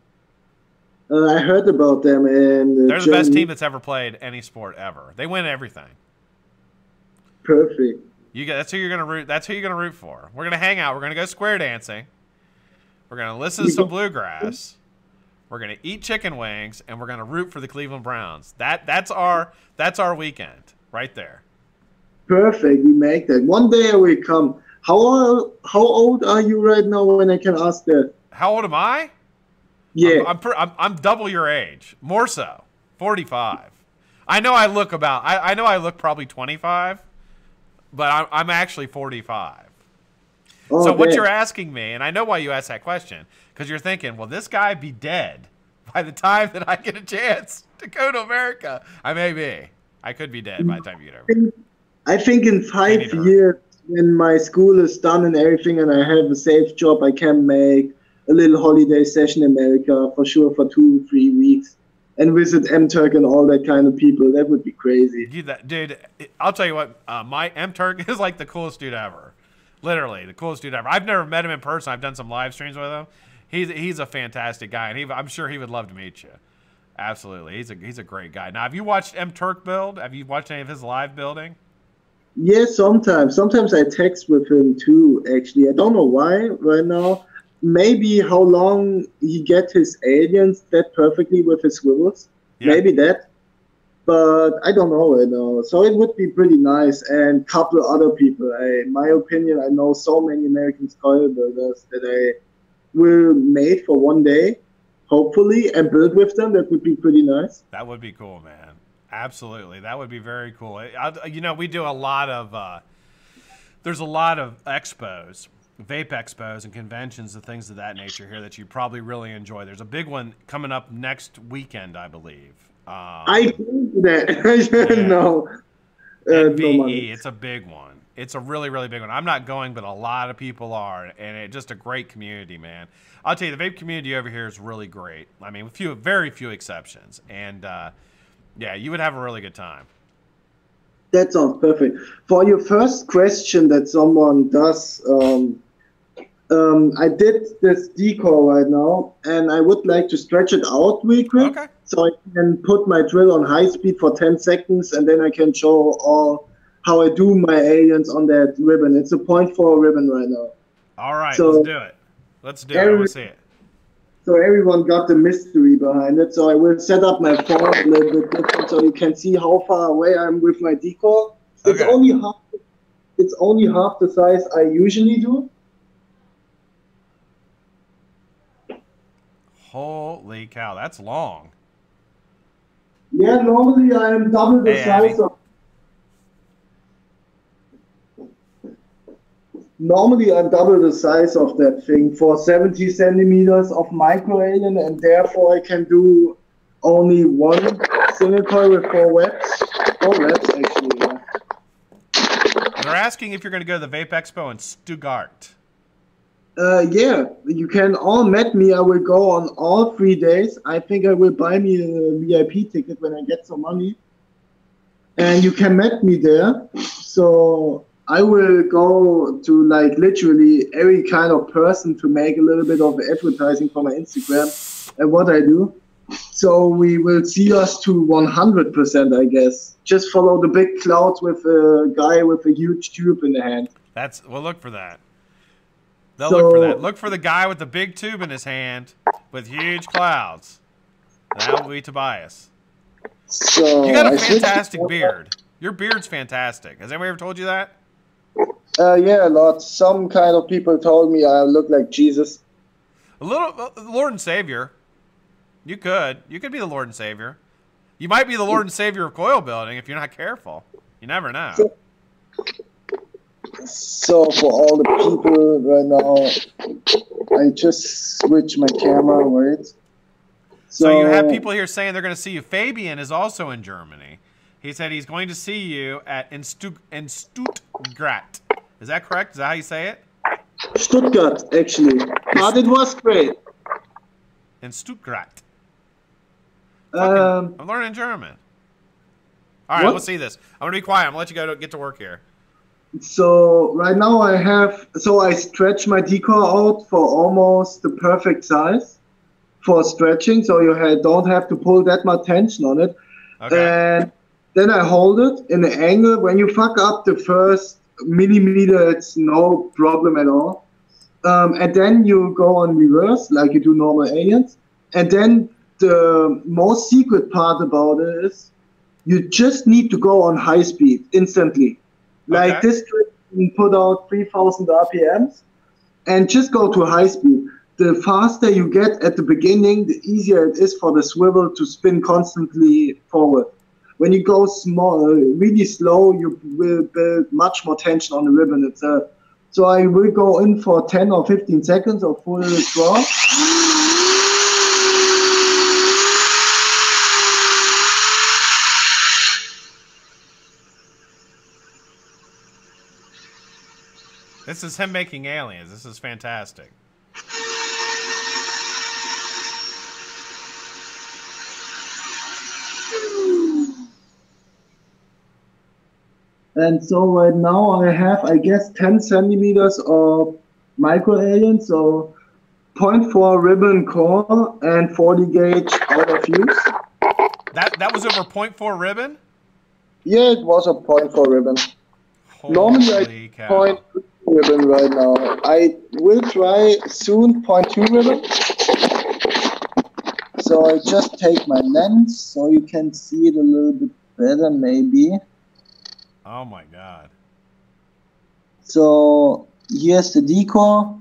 I heard about them, and they're the best team that's ever played any sport ever. They win everything. Perfect. That's who you're gonna root. That's who you're gonna root for. We're gonna hang out. We're gonna go square dancing. We're gonna listen to some bluegrass. We're gonna eat chicken wings, and we're gonna root for the Cleveland Browns. That's our weekend right there. Perfect. We make that. One day I will come. How old are you right now? When I can ask that? How old am I? Yeah, I'm double your age. More so, 45. I know I look about. I know I look probably 25, but I'm actually 45. Oh, so what you're asking me, and I know why you asked that question, because you're thinking, will this guy be dead by the time that I get a chance to go to America? I may be. I could be dead by the time you get over. I think in 5 years, when my school is done and everything, and I have a safe job, I can make a little holiday session in America for sure for 2-3 weeks and visit M-Turk and all that kind of people. That would be crazy. Dude, I'll tell you what, my M-Turk is like the coolest dude ever. Literally, the coolest dude ever. I've never met him in person. I've done some live streams with him. He's a fantastic guy, and I'm sure he would love to meet you. Absolutely. He's a great guy. Now, have you watched M-Turk build? Have you watched any of his live building? Yeah, sometimes. Sometimes I text with him too, actually. I don't know why right now. Maybe how long he get his aliens that perfectly with his swivels. Yeah. Maybe that. But I don't know right now. So it would be pretty nice. And a couple other people. In my opinion, I know so many American coil builders that I will mate for one day, hopefully, and build with them. That would be pretty nice. That would be cool, man. Absolutely. That would be very cool. You know, we do a lot of, there's a lot of expos, vape expos and conventions and things of that nature here that you probably really enjoy. There's a big one coming up next weekend, I believe. I think that. Yeah. No. NVE, it's a big one. It's a really, really big one. I'm not going, but a lot of people are, and it's just a great community, man. I'll tell you, the vape community over here is really great. I mean, very few exceptions, and yeah, you would have a really good time. That sounds perfect. For your first question that someone does, I did this decal right now, and I would like to stretch it out real quick. Okay. So I can put my drill on high speed for 10 seconds, and then I can show all how I do my aliens on that ribbon. It's a 0.4 ribbon right now. All right, so let's do it. Let's do it. I want to see it. So everyone got the mystery behind it. So I will set up my phone a little bit different so you can see how far away I'm with my decal. It's only half the size I usually do. Holy cow, that's long. Yeah, normally I am double the size of. Normally I'm double the size of that thing for 70 centimeters of micro alien, and therefore I can do only one single coil with 4 webs. 4 webs actually. Yeah. They're asking if you're going to go to the Vape Expo in Stuttgart. Yeah, you can all met me. I will go on all 3 days. I think I will buy me a VIP ticket when I get some money. And you can met me there. So I will go to like literally every kind of person to make a little bit of advertising for my Instagram and what I do. So we will see us to 100%, I guess. Just follow the big clouds with a guy with a huge tube in the hand. We'll look for that. They'll look for that. Look for the guy with the big tube in his hand with huge clouds. That will be Tobias. So you got a fantastic beard. Your beard's fantastic. Has anybody ever told you that? Yeah, a lot. Some kind of people told me I look like Jesus. A little Lord and Savior. You could be the Lord and Savior. You might be the Lord and Savior of coil building if you're not careful. You never know. So for all the people right now, I just switched my camera, right? So you have people here saying they're going to see you. Fabian is also in Germany. He said he's going to see you in Stuttgart. Is that correct? Is that how you say it? Stuttgart, actually. But it was great. In Stuttgart. I'm learning German. All right, let's see this. I'm going to be quiet. I'm going to let you get to work here. So right now I stretch my decal out for almost the perfect size. for stretching, so you don't have to pull that much tension on it. Okay. And then I hold it in an angle. When you fuck up the first millimeter, it's no problem at all. And then you go on reverse, like you do normal aliens. And then the most secret part about it is you just need to go on high speed instantly. Like Okay. this trick can put out 3,000 RPMs and just go to high speed. The faster you get at the beginning, the easier it is for the swivel to spin constantly forward. When you go really slow, you will build much more tension on the ribbon itself. So I will go in for 10 or 15 seconds of full draw. This is him making aliens. This is fantastic. And so right now I have, I guess, 10 centimeters of micro alien, so 0.4 ribbon core and 40 gauge out of use. That was over 0.4 ribbon? Yeah, it was a 0.4 ribbon. Normally I cow. 0.3 ribbon right now. I will try soon 0.2 ribbon. So I just take my lens so you can see it a little bit better maybe. Oh my god. So here's the decor.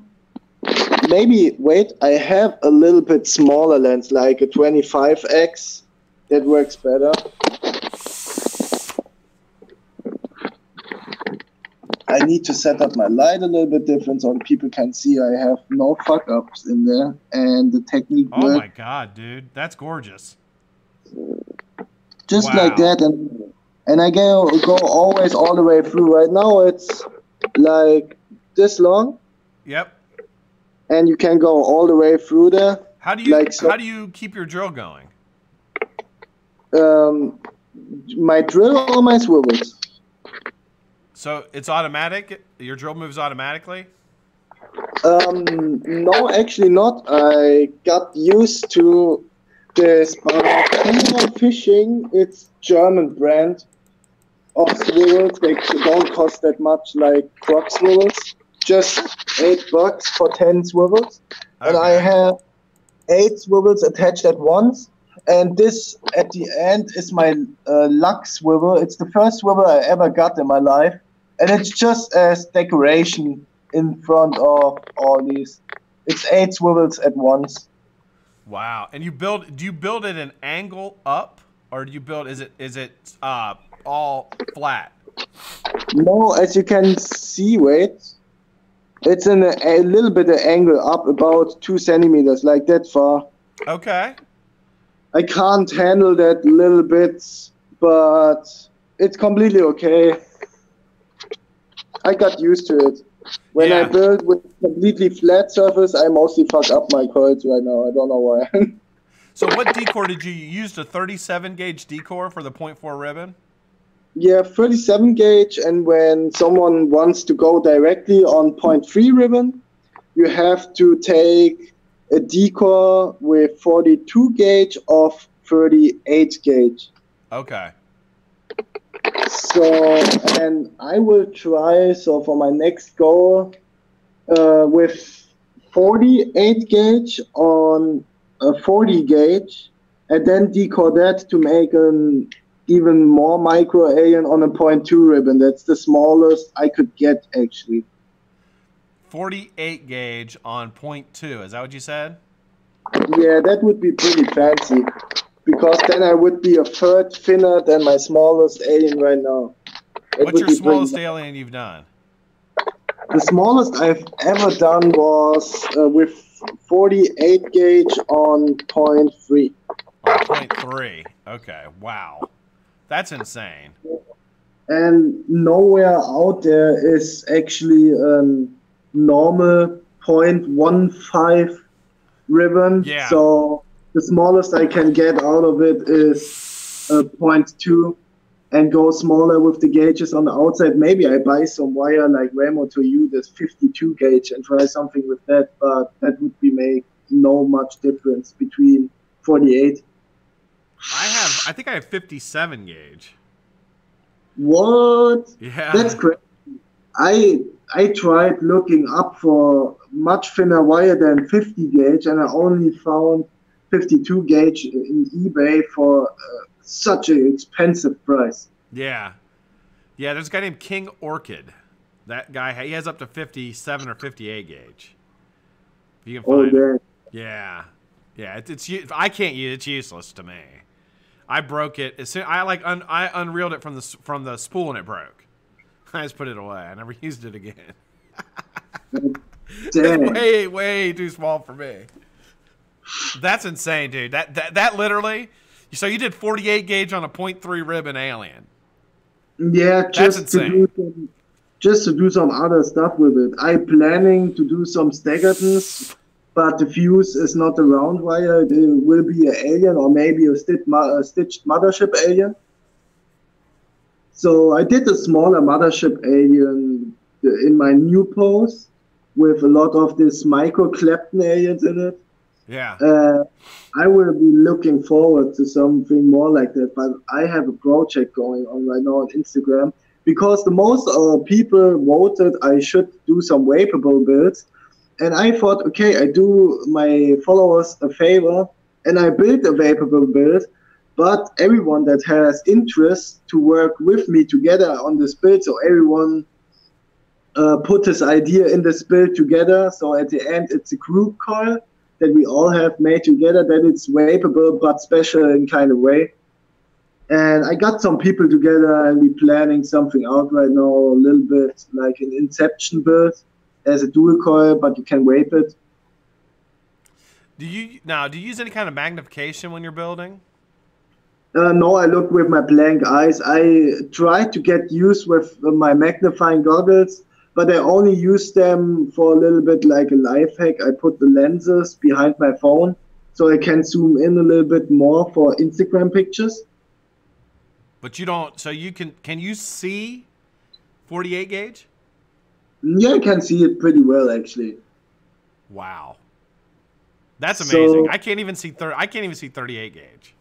Maybe, wait, I have a little bit smaller lens, like a 25x. That works better. I need to set up my light a little bit different so people can see I have no fuck-ups in there. And the technique Oh works. my god, dude. That's gorgeous. Just Wow. like that. And I go always all the way through. Right now it's like this long. Yep. And you can go all the way through there. How do you like so. How do you keep your drill going? My drill or my swivels? So it's automatic? Your drill moves automatically? No, actually not. I got used to this fishing. It's German brand of swivels. They don't cost that much like Croc swivels. Just $8 for 10 swivels. Okay. And I have 8 swivels attached at once. And this, at the end, is my luck swivel. It's the first swivel I ever got in my life. And it's just as decoration in front of all these. It's 8 swivels at once. Wow. And do you build it an angle up, or do you build, is it all flat? No, as you can see, wait. It's in a little bit of angle up, about 2 centimeters, like that far. Okay. I can't handle that little bit, but it's completely okay. I got used to it. When I build with completely flat surface, I mostly fuck up my coils right now. I don't know why. So what decor did you use? The 37 gauge decor for the 0.4 ribbon? Yeah, 37 gauge, and when someone wants to go directly on 0.3 ribbon, you have to take a decor with 42 gauge of 38 gauge. Okay. So, and I will try, so for my next goal, with 48 gauge on a 40 gauge, and then decor that to make an even more micro alien on a 0.2 ribbon. That's the smallest I could get, actually. 48 gauge on 0.2. Is that what you said? Yeah, that would be pretty fancy. Because then I would be a third thinner than my smallest alien right now. What's your smallest alien you've done? The smallest I've ever done was with 48 gauge on 0.3. On 0.3. Okay. Wow. That's insane. And nowhere out there is actually a normal 0.15 ribbon. Yeah. So the smallest I can get out of it is 0.2 and go smaller with the gauges on the outside. Maybe I buy some wire like Ramo to you that's 52 gauge and try something with that, but that would be make no much difference between 48. I think I have 57 gauge. What? Yeah. That's crazy. I tried looking up for much thinner wire than 50 gauge, and I only found 52 gauge in eBay for such an expensive price. Yeah. Yeah, there's a guy named King Orchid. That guy, he has up to 57 or 58 gauge. If you can find it. Yeah. Yeah, I can't use it. It's useless to me. I broke it as soon. I unreeled it from the spool and it broke. I just put it away. I never used it again. It's way too small for me. That's insane, dude. That literally. So you did 48 gauge on a 0.3 ribbon alien. Yeah, just to do some other stuff with it. I'm planning to do some staggeredness, but the fuse is not a round wire. It will be an alien or maybe a stitched mothership alien. So I did a smaller mothership alien in my new pose with a lot of this micro Clapton aliens in it. Yeah. I will be looking forward to something more like that, but I have a project going on right now on Instagram because the most people voted I should do some vapeable builds. And I thought, okay, I do my followers a favor and I build a vapeable build, but everyone that has interest to work with me together on this build, so everyone put his idea in this build together. So at the end, it's a group call that we all have made together, that it's vapeable but special in kind of way. And I got some people together and we're planning something out right now, a little bit like an Inception build as a dual coil, but you can vape it. Do you use any kind of magnification when you're building? No, I look with my blank eyes. I try to get used with my magnifying goggles, but I only use them for a little bit like a life hack. I put the lenses behind my phone so I can zoom in a little bit more for Instagram pictures. But you don't, so you can you see 48 gauge? Yeah, I can see it pretty well actually. Wow. That's amazing. So, I can't even see 38 gauge.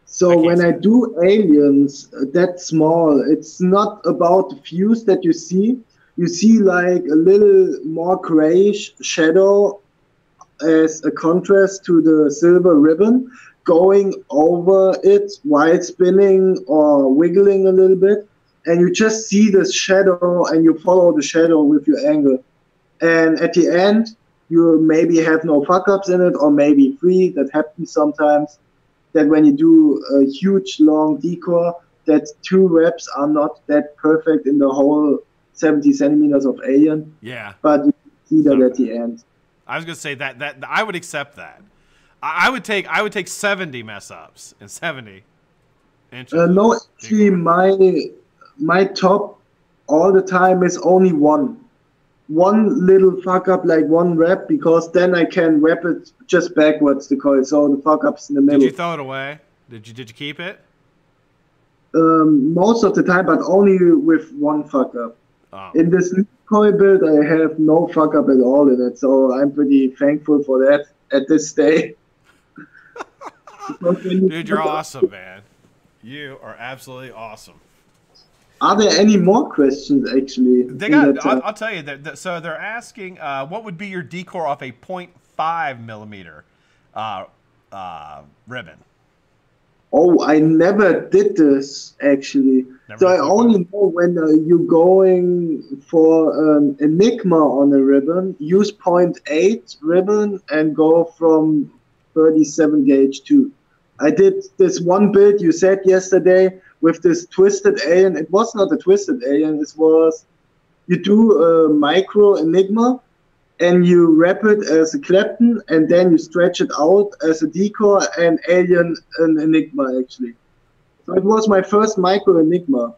So when I do aliens that small, it's not about the fuse that you see. You see like a little more grayish shadow as a contrast to the silver ribbon going over it while spinning or wiggling a little bit. And you just see this shadow and you follow the shadow with your angle. And at the end, you maybe have no fuck-ups in it or maybe 3. That happens sometimes. That when you do a huge long decor, that 2 reps are not that perfect in the whole 70 centimeters of alien. Yeah. But you see that at the end. I was gonna say that I would accept that. I would take 70 mess ups and 70 inches. No, actually, my top all the time is only one little fuck up, like 1 rep, because then I can rep it just backwards the coil, so the fuck up's in the middle. Did you throw it away? Did you keep it? Most of the time, but only with 1 fuck up. Oh. In this new coil build, I have no fuck up at all in it, so I'm pretty thankful for that at this stage. Dude, you're awesome, man. You are absolutely awesome. Are there any more questions, actually? They got. I'll tell you. So they're asking, what would be your decor off a 0.5 millimeter ribbon? Oh, I never did this, actually. So I only know when you're going for an Enigma on a ribbon, use 0.8 ribbon and go from 37 gauge too. I did this one build you said yesterday with this twisted alien. It was not a twisted alien. It was, you do a micro Enigma and you wrap it as a Clapton and then you stretch it out as a decor and alien an Enigma actually. So it was my first micro Enigma.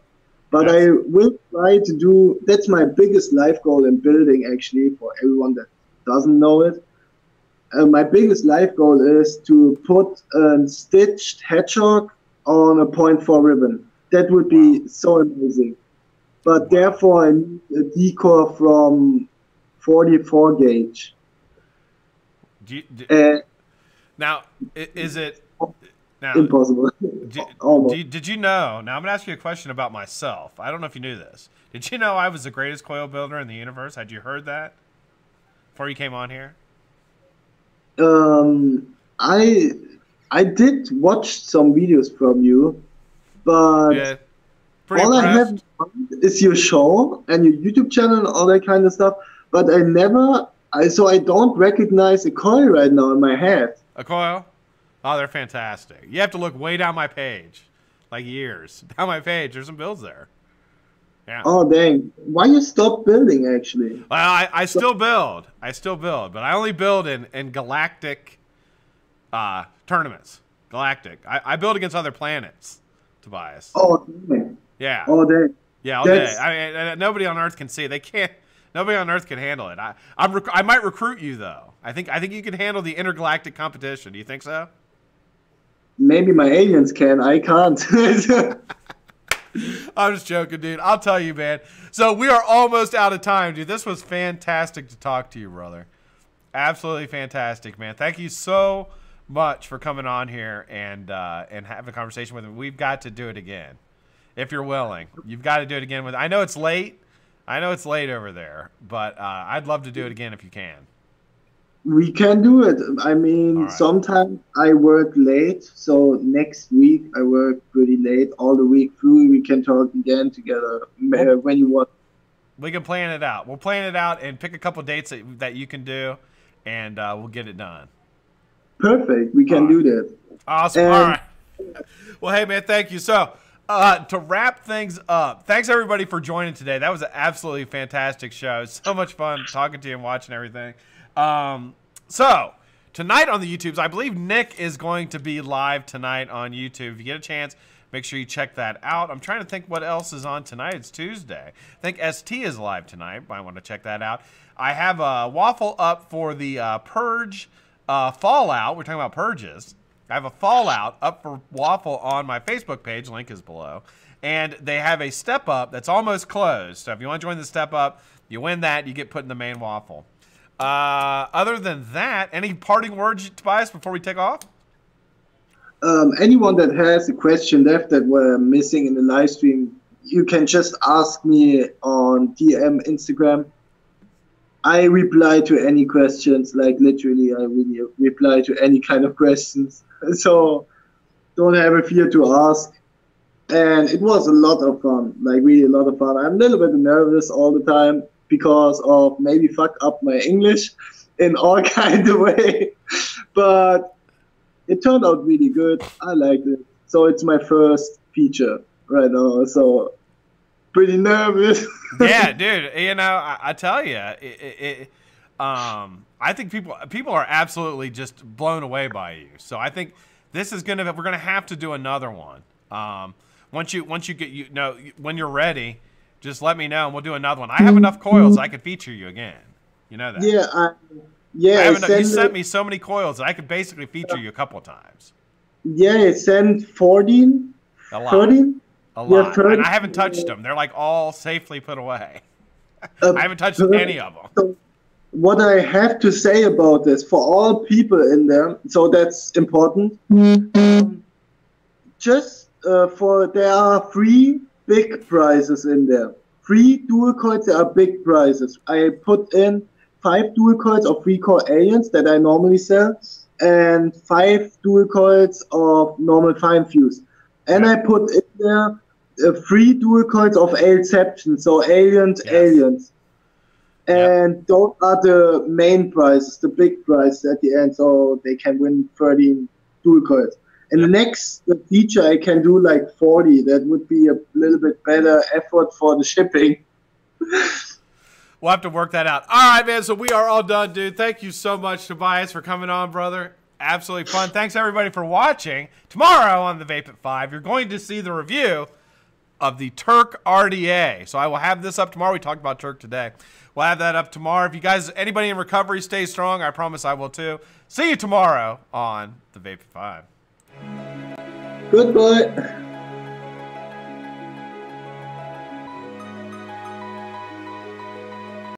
But I will try to do, that's my biggest life goal in building actually, for everyone that doesn't know it. My biggest life goal is to put a stitched hedgehog on a 0.4 ribbon. That would be so amazing. But therefore, I need a decor from 44 gauge. And now, is it now? impossible. Almost. Did you know? Now I'm gonna ask you a question about myself. I don't know if you knew this. Did you know I was the greatest coil builder in the universe? Had you heard that before you came on here? I did watch some videos from you, but Yeah, pretty all I have impressed. in mind is your show and your YouTube channel and all that kind of stuff. But so I don't recognize a coil right now in my head. A coil? Oh, they're fantastic. You have to look way down my page, like years down my page. There's some builds there. Yeah. Oh dang! Why you stop building actually? Well, I still build. I still build, but I only build in galactic tournaments. Galactic. I build against other planets, Tobias. Oh dang! Yeah. Oh dang! Yeah, all day. I mean, nobody on Earth can see it. They can't. Nobody on Earth can handle it. I might recruit you though. I think you can handle the intergalactic competition. Do you think so? Maybe my aliens can. I can't. I'm just joking, dude. I'll tell you, man. So we are almost out of time, dude. This was fantastic to talk to you, brother. Absolutely fantastic, man. Thank you so much for coming on here and having a conversation with me. We've got to do it again, if you're willing. You've got to do it again with. I know it's late. I know it's late over there, but I'd love to do it again if you can. We can do it. I mean, right. Sometimes I work late, so next week I work pretty late. All the week through, we can talk again together when you want. We can plan it out. We'll plan it out and pick a couple dates that you can do, and we'll get it done. Perfect. We can do that. Awesome. All right. Well, hey, man, thank you. So, to wrap things up, thanks, everybody, for joining today. That was an absolutely fantastic show. So much fun talking to you and watching everything. So tonight on the YouTubes, I believe Nick is going to be live tonight on YouTube. If you get a chance, make sure you check that out. I'm trying to think what else is on tonight. It's Tuesday. I think ST is live tonight. Might want to check that out. I have a waffle up for the Purge Fallout. We're talking about purges. I have a Fallout up for waffle on my Facebook page. Link is below. And they have a step up that's almost closed. So if you want to join the step up, you win that. You get put in the main waffle. Other than that, any parting words, Tobias, before we take off? Anyone that has a question left that were missing in the live stream, you can just ask me on DM Instagram. I reply to any questions, like literally I really reply to any kind of questions. So don't have a fear to ask. And it was a lot of fun, like really a lot of fun. I'm a little bit nervous all the time because of maybe fuck up my English in all kind of way. But it turned out really good. I liked it. So it's my first feature right now. So pretty nervous. Yeah, dude. You know, I tell you, I think people are absolutely just blown away by you. So I think this is we're gonna have to do another one. Once you get when you're ready, just let me know and we'll do another one. I have enough coils I could feature you again. You know that. Yeah, you sent me so many coils that I could basically feature you a couple of times. Yeah, I sent 14, A lot. 13. A lot. Yeah, 13. And I haven't touched them. They're like all safely put away. I haven't touched any of them. So what I have to say about this for all people in there, so that's important. There are 3 big prizes in there. 3 dual coils, there are big prizes. I put in 5 dual coils of 3 core aliens that I normally sell, and 5 dual coils of normal fine fuse. And I put in there 3 dual coils of Alception, so aliens. And those are the main prizes, the big prizes at the end, so they can win 13 dual coils. And the next feature I can do like 40. That would be a little bit better effort for the shipping. We'll have to work that out. All right, man. So we are all done, dude. Thank you so much, Tobias, for coming on, brother. Absolutely fun. Thanks, everybody, for watching. Tomorrow on the Vape at 5, you're going to see the review of the Turk RDA. So I will have this up tomorrow. We talked about Turk today. We'll have that up tomorrow. If you guys, anybody in recovery, stay strong. I promise I will too. See you tomorrow on the Vape at 5. Goodbye.